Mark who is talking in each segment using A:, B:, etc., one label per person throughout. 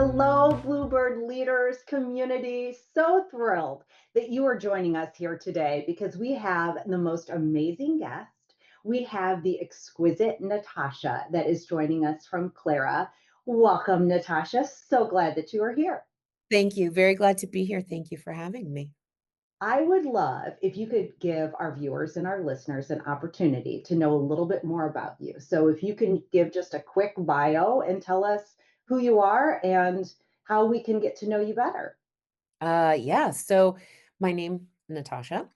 A: Hello, Bluebird Leaders community. So thrilled that you are joining us here today because we have the most amazing guest. We have the exquisite Natasha that is joining us from Clara. Welcome, Natasha. So glad that you are here.
B: Thank you. Very glad to be here. Thank you for having me.
A: I would love if you could give our viewers and our listeners an opportunity to know a little bit more about you. So, if you can give just a quick bio and tell us who you are and how we can get to know you better.
B: Yeah. So my name, Natasha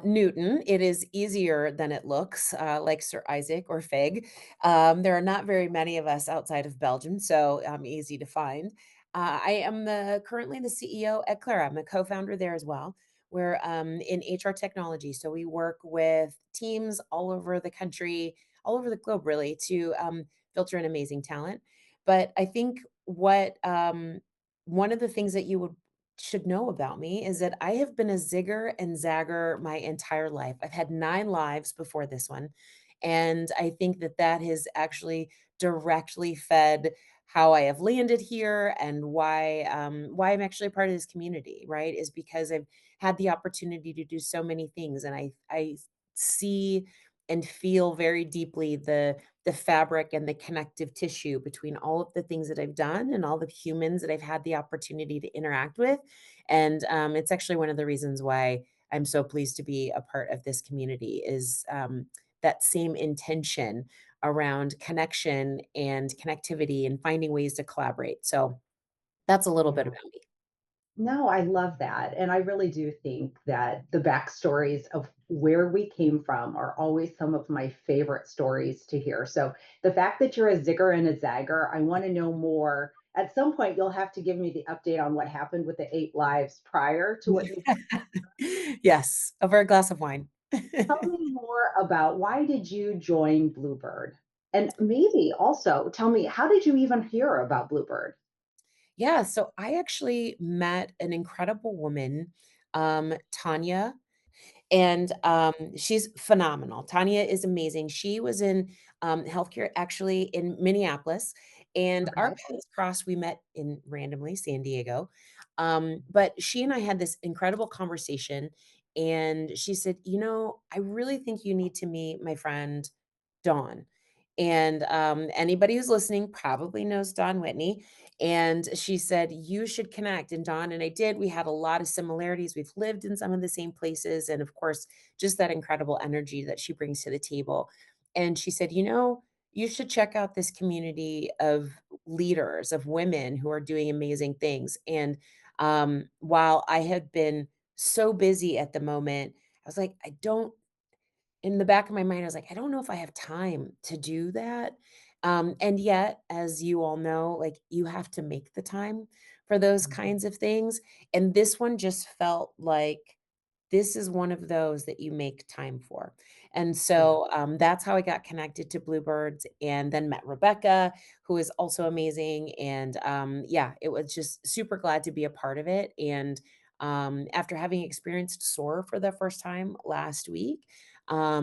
B: Newton. It is easier than it looks, like Sir Isaac or Fig. There are not very many of us outside of Belgium, so easy to find. I am currently the CEO at Clara. I'm a co-founder there as well. We're in HR technology, so we work with teams all over the country, all over the globe, really, to filter in amazing talent. But I think what one of the things that you would should know about me is that I have been a zigger and zagger my entire life. I've had 9 lives before this one, and I think that that has actually directly fed how I have landed here and why I'm actually a part of this community, right? Is because I've had the opportunity to do so many things, and I see and feel very deeply the fabric and the connective tissue between all of the things that I've done and all the humans that I've had the opportunity to interact with. And it's actually one of the reasons why I'm so pleased to be a part of this community is that same intention around connection and connectivity and finding ways to collaborate. So that's a little bit
A: Yeah.
B: about me.
A: No, I love that. And I really do think that the backstories of where we came from are always some of my favorite stories to hear. So the fact that you're a zigger and a zagger, I want to know more. At some point, you'll have to give me the update on what happened with the 8 lives prior to what you
B: Yes, over a glass of wine.
A: tell me more about why did you join Bluebird? And maybe also tell me, how did you even hear about Bluebird?
B: Yeah, so I actually met an incredible woman, Tanya. And, she's phenomenal. Tanya is amazing. She was in, healthcare actually in Minneapolis, and our
A: Okay.
B: paths crossed. We met in randomly San Diego. But she and I had this incredible conversation, and she said, "You know, I really think you need to meet my friend Dawn." And, anybody who's listening probably knows Dawn Whitney, and she said, "You should connect," and Dawn and I did. We had a lot of similarities. We've lived in some of the same places, and of course, just that incredible energy that she brings to the table. And she said, "You know, you should check out this community of leaders, of women who are doing amazing things." And, while I had been so busy at the moment, I was like, "I don't in the back of my mind, I was like, "I don't know if I have time to do that." And yet, as you all know, like, you have to make the time for those kinds of things, and this one just felt like this is one of those that you make time for. And
A: Yeah.
B: so, that's how I got connected to Bluebirds and then met Rebecca, who is also amazing, and, yeah, it was just super glad to be a part of it, and, after having experienced SOAR for the first time last week,
A: Yeah.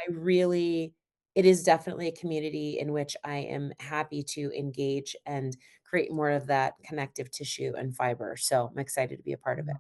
B: I really it is definitely a community in which I am happy to engage and create more of that connective tissue and fiber, so I'm excited to be a part of it.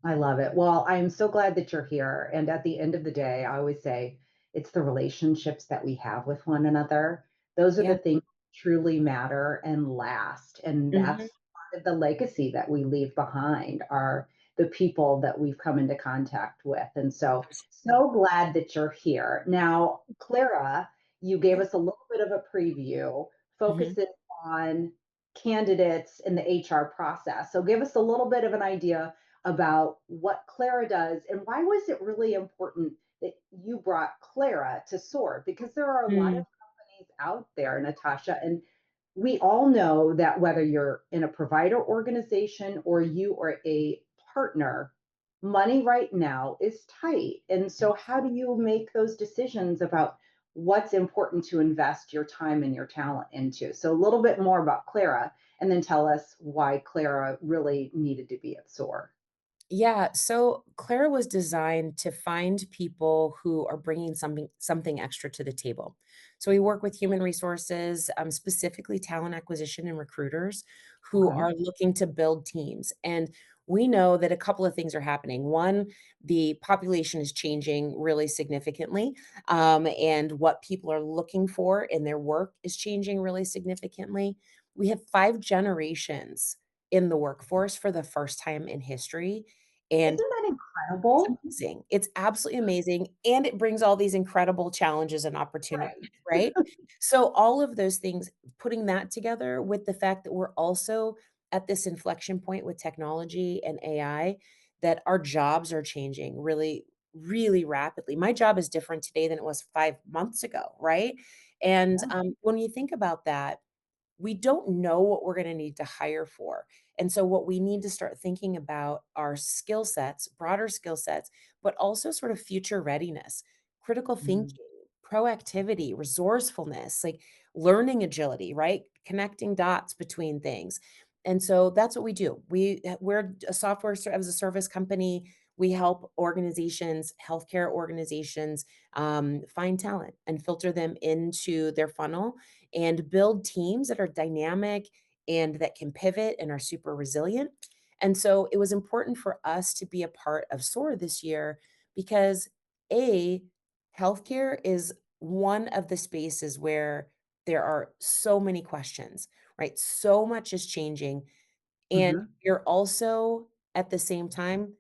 A: I love it. Well, I am so glad that you're here. And at the end of the day, I always say it's the relationships that we have with one another. Those are
B: Yeah.
A: the things that truly matter and last. And
B: Mhm.
A: that's part of the legacy that we leave behind are the people that we've come into contact with. And so,
B: Absolutely.
A: so glad that you're here. Now, Clara, you gave
B: Yeah.
A: us a little bit of a preview,
B: Mhm.
A: focuses on candidates in the HR process. So give us a little bit of an idea about what Clara does and why was it really important that you brought Clara to SOAR? Because there are a lot of
B: Mm.
A: companies out there, Natasha, and we all know that whether you're in a provider organization or you are a partner, money right now is tight. And so, how do you make those decisions about what's important to invest your time and your talent into? So, a little bit more about Clara, and then tell us why Clara really needed to be at SOAR.
B: Yeah, so Clara was designed to find people who are bringing something extra to the table. So we work with human resources, specifically talent acquisition and recruiters who
A: Okay.
B: are looking to build teams. And we know that a couple of things are happening. One, the population is changing really significantly, and what people are looking for in their work is changing really significantly. We have 5 generations in the workforce for the first time in history, and
A: Isn't that
B: it's
A: incredible?
B: amazing. It's absolutely amazing, and it brings all these incredible challenges and opportunities,
A: Right.
B: right? So all of those things, putting that together with the fact that we're also at this inflection point with technology and AI, that our jobs are changing really, really rapidly. My job is different today than it was 5 months ago, right? And,
A: Yeah.
B: when you think about that, we don't know what we're gonna need to hire for. And so what we need to start thinking about are skill sets, broader skill sets, but also sort of future readiness, critical
A: Mhm.
B: thinking, proactivity, resourcefulness, like learning agility, right? Connecting dots between things. And so that's what we do. We're a software as a service company. We help organizations, healthcare organizations, find talent and filter them into their funnel and build teams that are dynamic and that can pivot and are super resilient. And so it was important for us to be a part of SOAR this year because A, healthcare is one of the spaces where there are so many questions, right? So much is changing and
A: Mhm.
B: you're also, at the same time,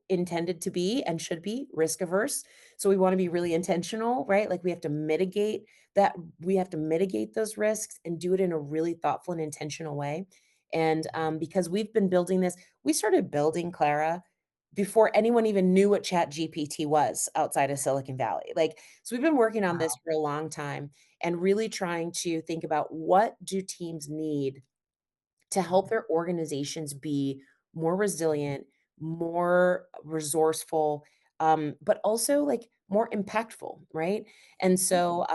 B: intended to be and should be risk averse. So we wanna be really intentional, right? Like, we have to mitigate those risks and do it in a really thoughtful and intentional way. And, because we've been building this we started building Clara before anyone even knew what ChatGPT was outside of Silicon Valley. Like, so we've been working on this
A: Wow.
B: for a long time and really trying to think about what do teams need to help their organizations be more resilient, more resourceful, but also like more impactful, right? And so,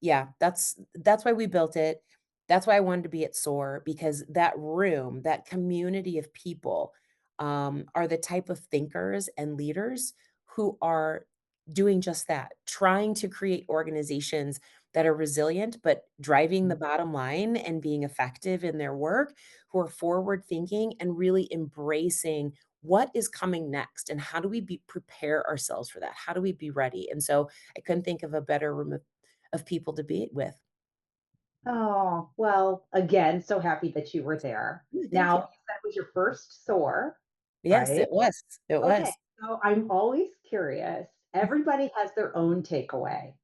B: yeah, that's why we built it. That's why I wanted to be at SOAR because that room, that community of people, are the type of thinkers and leaders who are doing just that, trying to create organizations that are resilient, but driving the
A: Mhm.
B: bottom line and being effective in their work, who are forward thinking and really embracing what is coming next and how do we prepare ourselves for that? How do we be ready? And so I couldn't think of a better room of people to be with.
A: Oh, well, again, so happy that you were there.
B: Ooh, thank
A: Now,
B: you.
A: you said it was your first SOAR,
B: Yes,
A: right?
B: it was. It
A: Okay,
B: was.
A: so I'm always curious. Everybody has their own takeaway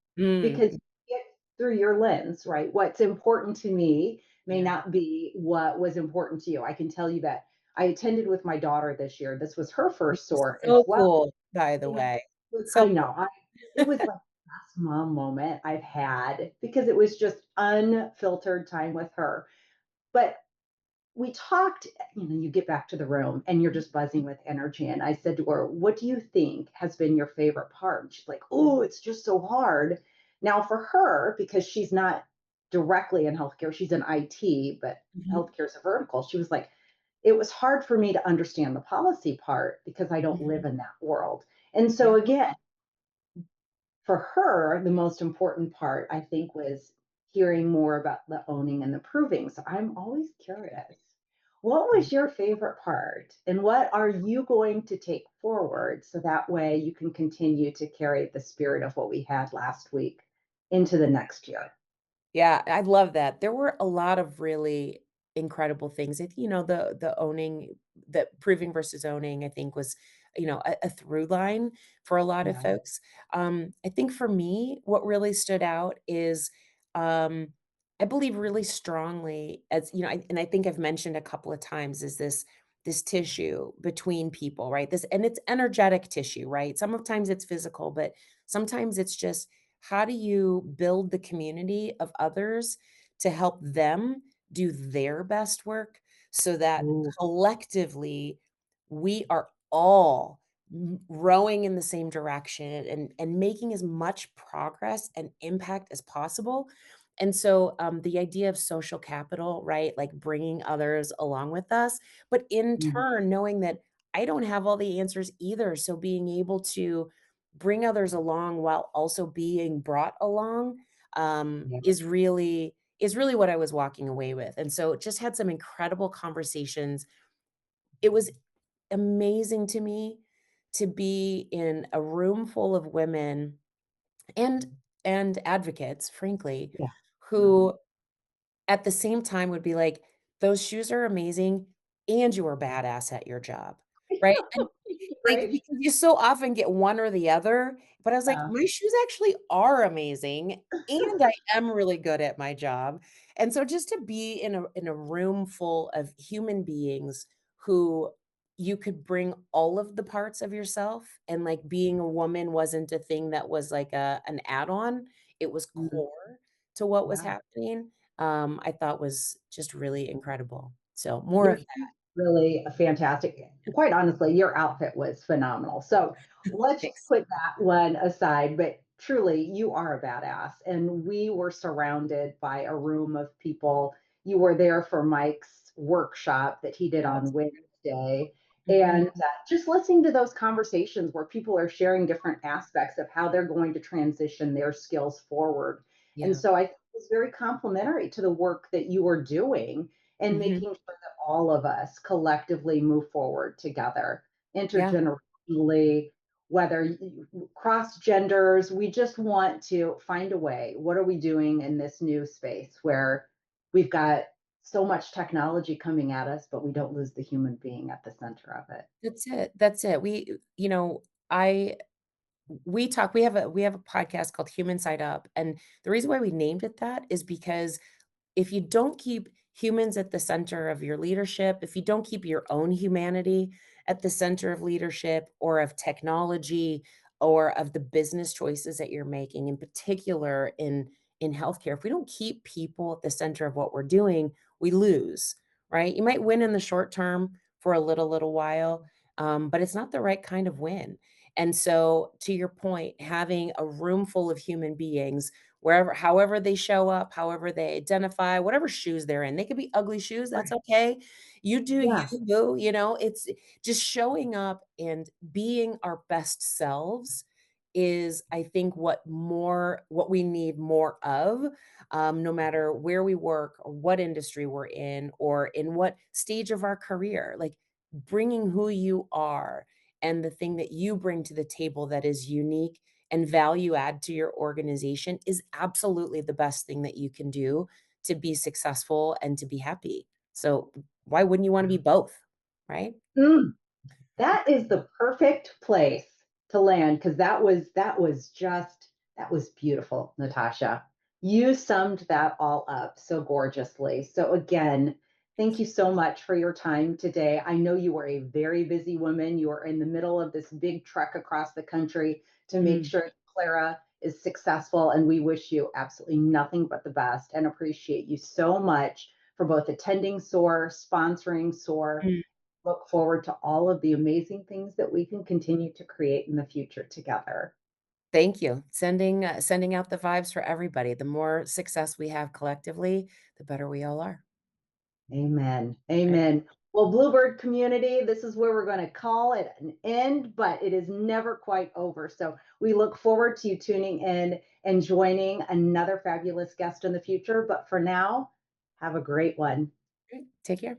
A: because
B: Mm,
A: you get through your lens, right? What's important to me may
B: yeah.
A: not be what was important to you. I can tell you that I attended with my daughter this year. This was her
B: Which
A: first
B: is
A: SOAR as
B: so
A: well.
B: cool, by the
A: And
B: way. So
A: I know,
B: cool.
A: it was like the best mom moment I've had because it was just unfiltered time with her. But we talked, you get back to the room and you're just buzzing with energy. And I said to her, "What do you think has been your favorite part?" And she's like, "Oh, it's just so hard." Now, for her, because she's not directly in healthcare, she's in IT, but
B: Mhm,
A: healthcare is a vertical. She was like, "It was hard for me to understand the policy part because I don't live
B: mhm.
A: in that world." And
B: Yeah.
A: so, again, for her, the most important part, I think, was hearing more about the owning and the proving. So I'm always curious. What was your favorite part? And what are you going to take forward so that way you can continue to carry the spirit of what we had last week into the next year?
B: Yeah, I love that. There were a lot of really incredible things. The owning, the proving versus owning, I think was, a through line for a lot of
A: Yeah.
B: folks. I think for me, what really stood out is um, I believe really strongly as and I think I've mentioned a couple of times is this tissue between people, right? This and it's energetic tissue, right? Sometimes it's physical, but sometimes it's just how do you build the community of others to help them do their best work so that
A: Ooh.
B: collectively we are all rowing in the same direction and making as much progress and impact as possible. And so the idea of social capital, right? Like bringing others along with us, but in
A: Mhm.
B: turn, knowing that I don't have all the answers either. So being able to bring others along while also being brought along,
A: Yeah.
B: is really is really what I was walking away with. And so just had some incredible conversations. It was amazing to me to be in a room full of women and advocates, frankly,
A: Yeah.
B: who at the same time would be like, "Those shoes are amazing, and you are badass at your job." Right? Like,
A: Great.
B: because you so often get one or the other, but I was like,
A: Yeah.
B: "My shoes actually are amazing, and I am really good at my job." And so just to be in a room full of human beings who you could bring all of the parts of yourself, and, like, being a woman wasn't a thing that was like an add-on, it was
A: Mm,
B: core to what was
A: yeah.
B: happening, I thought was just really incredible. So more
A: Your
B: of
A: shoes really a fantastic. Quite honestly, your outfit was phenomenal. So
B: that.
A: let's just
B: Thanks.
A: put that one aside. But truly, you are a badass. And we were surrounded by a room of people. You were there for Mike's workshop that he did on
B: Yes.
A: Wednesday. And
B: Mhm.
A: just listening to those conversations where people are sharing different aspects of how they're going to transition their skills forward. And
B: Yeah.
A: so I think it's very complimentary to the work that you are doing and
B: Mhm.
A: making sure that all of us collectively move forward together
B: Yeah.
A: intergenerationally, whether cross genders. We just want to find a way. What are we doing in this new space where we've got so much technology coming at us, but we don't lose the human being at the center of it?
B: That's it, that's it. I we have a podcast called Human Side Up, and the reason why we named it that is because if you don't keep humans at the center of your leadership, if you don't keep your own humanity at the center of leadership or of technology or of the business choices that you're making, in particular in healthcare, if we don't keep people at the center of what we're doing, we lose, right? You might win in the short term for a little while, but it's not the right kind of win. And so, to your point, having a room full of human beings wherever however they show up, however they identify, whatever shoes they're in. They could be ugly shoes, that's
A: Right.
B: okay. You do you,
A: Yeah.
B: boo, it's just showing up and being our best selves is, I think, what we need more of, no matter where we work or what industry we're in or in what stage of our career, like, bringing who you are and the thing that you bring to the table that is unique and value add to your organization is absolutely the best thing that you can do to be successful and to be happy. So why wouldn't you want to be both? Right?
A: Mm. That is the perfect place to land because that was beautiful, Natasha. You summed that all up so gorgeously. So again, thank you so much for your time today. I know you are a very busy woman. You are in the middle of this big trek across the country to make
B: Mm,
A: sure Clara is successful, and we wish you absolutely nothing but the best and appreciate you so much for both attending SOAR, sponsoring SOAR.
B: mm.
A: Look forward to all of the amazing things that we can continue to create in the future together.
B: Thank you. Sending out the vibes for everybody. The more success we have collectively, the better we all are.
A: Amen.
B: Right?
A: Amen. Well, Bluebird community, this is where we're going to call it an end, but it is never quite over. So we look forward to you tuning in and joining another fabulous guest in the future. But for now, have a great one.
B: Great. Take care.